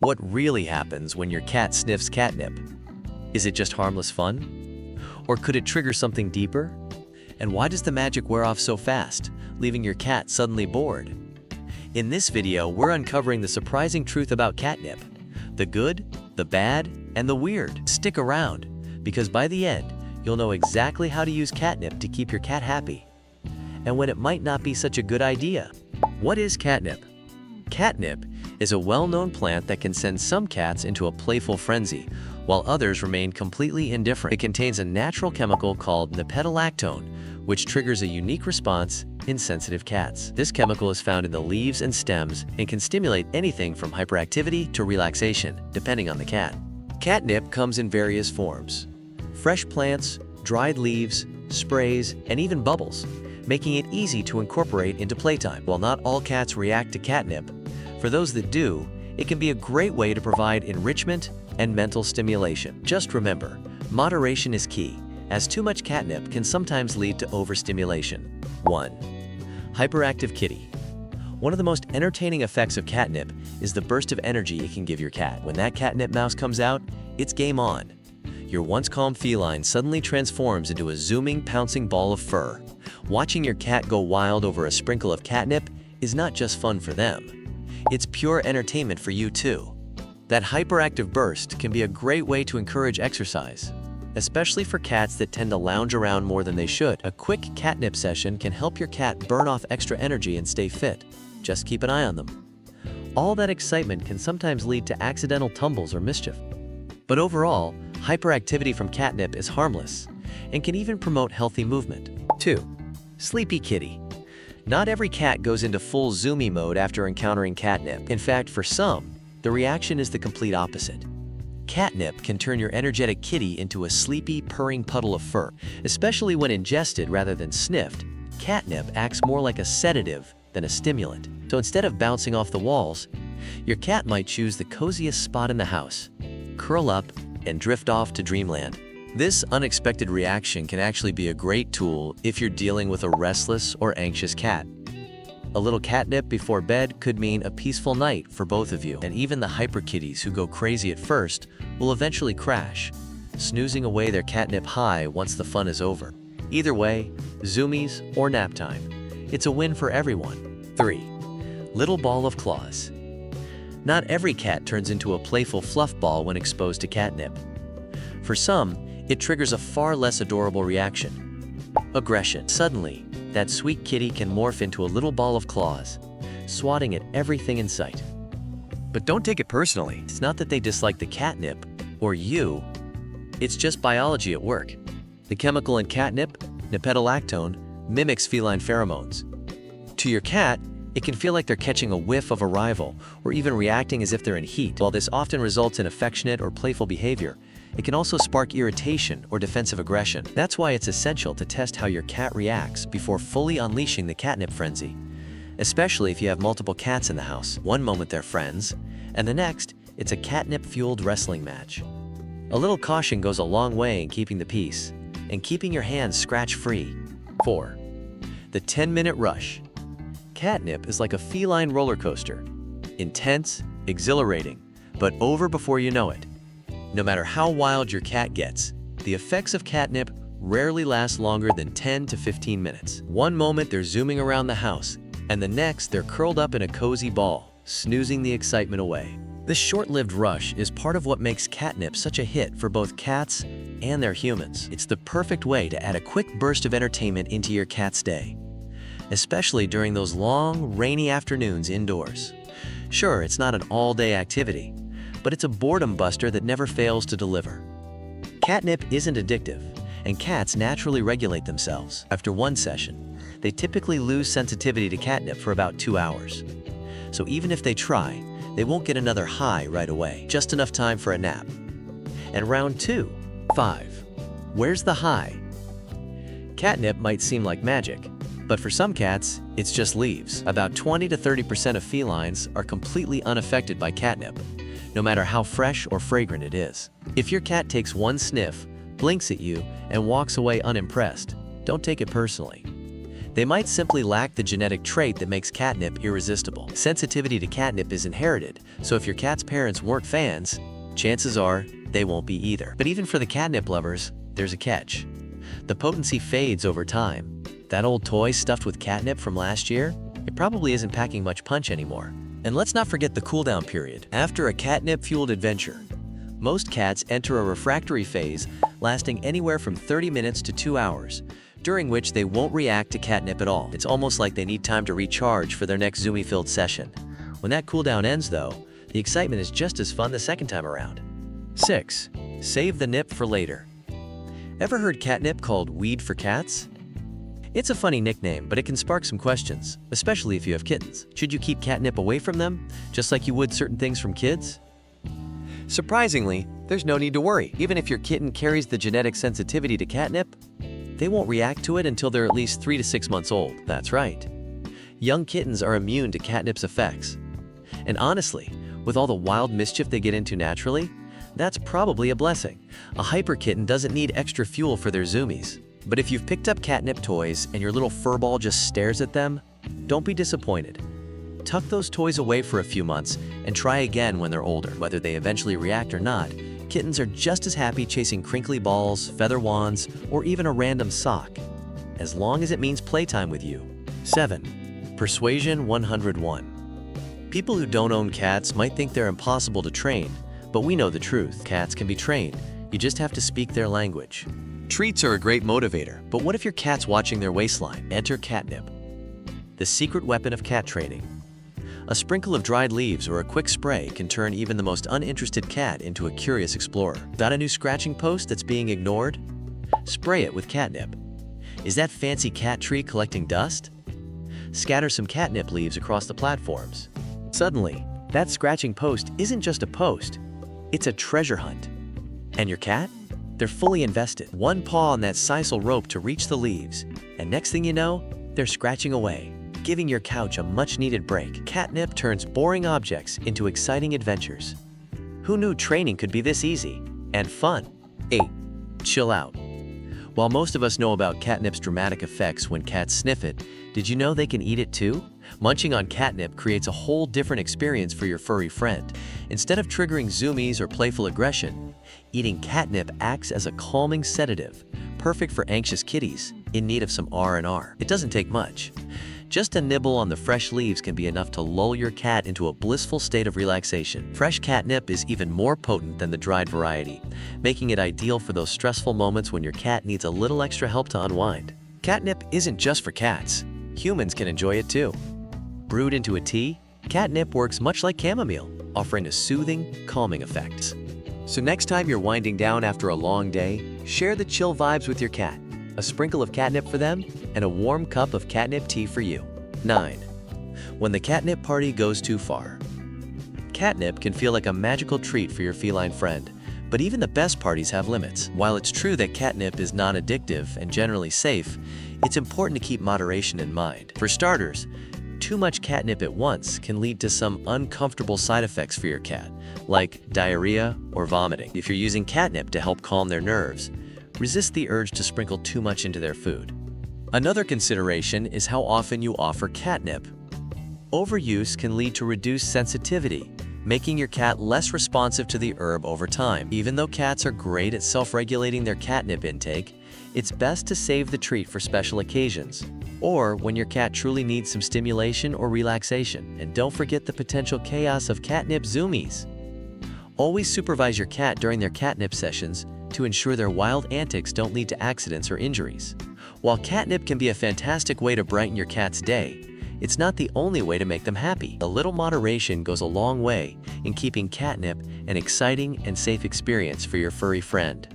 What really happens when your cat sniffs catnip? Is it just harmless fun? Or could it trigger something deeper? And why does the magic wear off so fast, leaving your cat suddenly bored? In this video, we're uncovering the surprising truth about catnip. The good, the bad, and the weird. Stick around, because by the end, you'll know exactly how to use catnip to keep your cat happy. And when it might not be such a good idea. What is catnip? Catnip is a well-known plant that can send some cats into a playful frenzy, while others remain completely indifferent. It contains a natural chemical called nipetolactone, which triggers a unique response in sensitive cats. This chemical is found in the leaves and stems and can stimulate anything from hyperactivity to relaxation, depending on the cat. Catnip comes in various forms: fresh plants, dried leaves, sprays, and even bubbles, making it easy to incorporate into playtime. While not all cats react to catnip, for those that do, it can be a great way to provide enrichment and mental stimulation. Just remember, moderation is key, as too much catnip can sometimes lead to overstimulation. 1. Hyperactive Kitty. One of the most entertaining effects of catnip is the burst of energy it can give your cat. When that catnip mouse comes out, it's game on. Your once calm feline suddenly transforms into a zooming, pouncing ball of fur. Watching your cat go wild over a sprinkle of catnip is not just fun for them. It's pure entertainment for you too. That hyperactive burst can be a great way to encourage exercise, especially for cats that tend to lounge around more than they should. A quick catnip session can help your cat burn off extra energy and stay fit. Just keep an eye on them. All that excitement can sometimes lead to accidental tumbles or mischief. But overall, hyperactivity from catnip is harmless and can even promote healthy movement. 2. Sleepy Kitty. Not every cat goes into full zoomie mode after encountering catnip. In fact, for some, the reaction is the complete opposite. Catnip can turn your energetic kitty into a sleepy, purring puddle of fur. Especially when ingested rather than sniffed, catnip acts more like a sedative than a stimulant. So instead of bouncing off the walls, your cat might choose the coziest spot in the house, curl up, and drift off to dreamland. This unexpected reaction can actually be a great tool if you're dealing with a restless or anxious cat. A little catnip before bed could mean a peaceful night for both of you. And even the hyper kitties who go crazy at first will eventually crash, snoozing away their catnip high once the fun is over. Either way, zoomies or nap time, it's a win for everyone. 3. Little ball of claws. Not every cat turns into a playful fluff ball when exposed to catnip. For some, it triggers a far less adorable reaction: aggression. Suddenly, that sweet kitty can morph into a little ball of claws, swatting at everything in sight. But don't take it personally. It's not that they dislike the catnip or you, it's just biology at work. The chemical in catnip, nipetolactone, mimics feline pheromones. To your cat, it can feel like they're catching a whiff of a rival or even reacting as if they're in heat. While this often results in affectionate or playful behavior, it can also spark irritation or defensive aggression. That's why it's essential to test how your cat reacts before fully unleashing the catnip frenzy, especially if you have multiple cats in the house. One moment they're friends, and the next, it's a catnip-fueled wrestling match. A little caution goes a long way in keeping the peace and keeping your hands scratch-free. 4. The 10-minute rush. Catnip is like a feline roller coaster. Intense, exhilarating, but over before you know it. No matter how wild your cat gets, the effects of catnip rarely last longer than 10 to 15 minutes. One moment they're zooming around the house, and the next they're curled up in a cozy ball, snoozing the excitement away. This short-lived rush is part of what makes catnip such a hit for both cats and their humans. It's the perfect way to add a quick burst of entertainment into your cat's day, especially during those long, rainy afternoons indoors. Sure, it's not an all-day activity, but it's a boredom buster that never fails to deliver. Catnip isn't addictive, and cats naturally regulate themselves. After one session, they typically lose sensitivity to catnip for about 2 hours. So even if they try, they won't get another high right away, just enough time for a nap. And round 2. 5. Where's the high? Catnip might seem like magic, but for some cats, it's just leaves. About 20 to 30% of felines are completely unaffected by catnip, no matter how fresh or fragrant it is. If your cat takes one sniff, blinks at you, and walks away unimpressed, don't take it personally. They might simply lack the genetic trait that makes catnip irresistible. Sensitivity to catnip is inherited, so if your cat's parents weren't fans, chances are they won't be either. But even for the catnip lovers, there's a catch. The potency fades over time. That old toy stuffed with catnip from last year, it probably isn't packing much punch anymore. And let's not forget the cooldown period. After a catnip-fueled adventure, most cats enter a refractory phase lasting anywhere from 30 minutes to 2 hours, during which they won't react to catnip at all. It's almost like they need time to recharge for their next zoomie-filled session. When that cooldown ends though, the excitement is just as fun the second time around. 6. Save the nip for later. Ever heard catnip called weed for cats? It's a funny nickname, but it can spark some questions, especially if you have kittens. Should you keep catnip away from them, just like you would certain things from kids? Surprisingly, there's no need to worry. Even if your kitten carries the genetic sensitivity to catnip, they won't react to it until they're at least 3 to 6 months old. That's right. Young kittens are immune to catnip's effects. And honestly, with all the wild mischief they get into naturally, that's probably a blessing. A hyper kitten doesn't need extra fuel for their zoomies. But if you've picked up catnip toys and your little furball just stares at them, don't be disappointed. Tuck those toys away for a few months and try again when they're older. Whether they eventually react or not, kittens are just as happy chasing crinkly balls, feather wands, or even a random sock, as long as it means playtime with you. 7. Persuasion 101. People who don't own cats might think they're impossible to train, but we know the truth. Cats can be trained. You just have to speak their language. Treats are a great motivator, but what if your cat's watching their waistline? Enter catnip, the secret weapon of cat training. A sprinkle of dried leaves or a quick spray can turn even the most uninterested cat into a curious explorer. Got a new scratching post that's being ignored? Spray it with catnip. Is that fancy cat tree collecting dust? Scatter some catnip leaves across the platforms. Suddenly, that scratching post isn't just a post, it's a treasure hunt. And your cat? They're fully invested. One paw on that sisal rope to reach the leaves, and next thing you know, they're scratching away, giving your couch a much-needed break. Catnip turns boring objects into exciting adventures. Who knew training could be this easy and fun? 8. Chill out. While most of us know about catnip's dramatic effects when cats sniff it, did you know they can eat it too? Munching on catnip creates a whole different experience for your furry friend. Instead of triggering zoomies or playful aggression, eating catnip acts as a calming sedative, perfect for anxious kitties in need of some R&R. It doesn't take much. Just a nibble on the fresh leaves can be enough to lull your cat into a blissful state of relaxation. Fresh catnip is even more potent than the dried variety, making it ideal for those stressful moments when your cat needs a little extra help to unwind. Catnip isn't just for cats. Humans can enjoy it too. Brewed into a tea, catnip works much like chamomile, offering a soothing, calming effect. So next time you're winding down after a long day, share the chill vibes with your cat. A sprinkle of catnip for them, and a warm cup of catnip tea for you. 9. When the catnip party goes too far. Catnip can feel like a magical treat for your feline friend, but even the best parties have limits. While it's true that catnip is non-addictive and generally safe, it's important to keep moderation in mind. For starters, too much catnip at once can lead to some uncomfortable side effects for your cat, like diarrhea or vomiting. If you're using catnip to help calm their nerves, resist the urge to sprinkle too much into their food. Another consideration is how often you offer catnip. Overuse can lead to reduced sensitivity, making your cat less responsive to the herb over time. Even though cats are great at self-regulating their catnip intake, it's best to save the treat for special occasions, or when your cat truly needs some stimulation or relaxation. And don't forget the potential chaos of catnip zoomies. Always supervise your cat during their catnip sessions to ensure their wild antics don't lead to accidents or injuries. While catnip can be a fantastic way to brighten your cat's day, it's not the only way to make them happy. A little moderation goes a long way in keeping catnip an exciting and safe experience for your furry friend.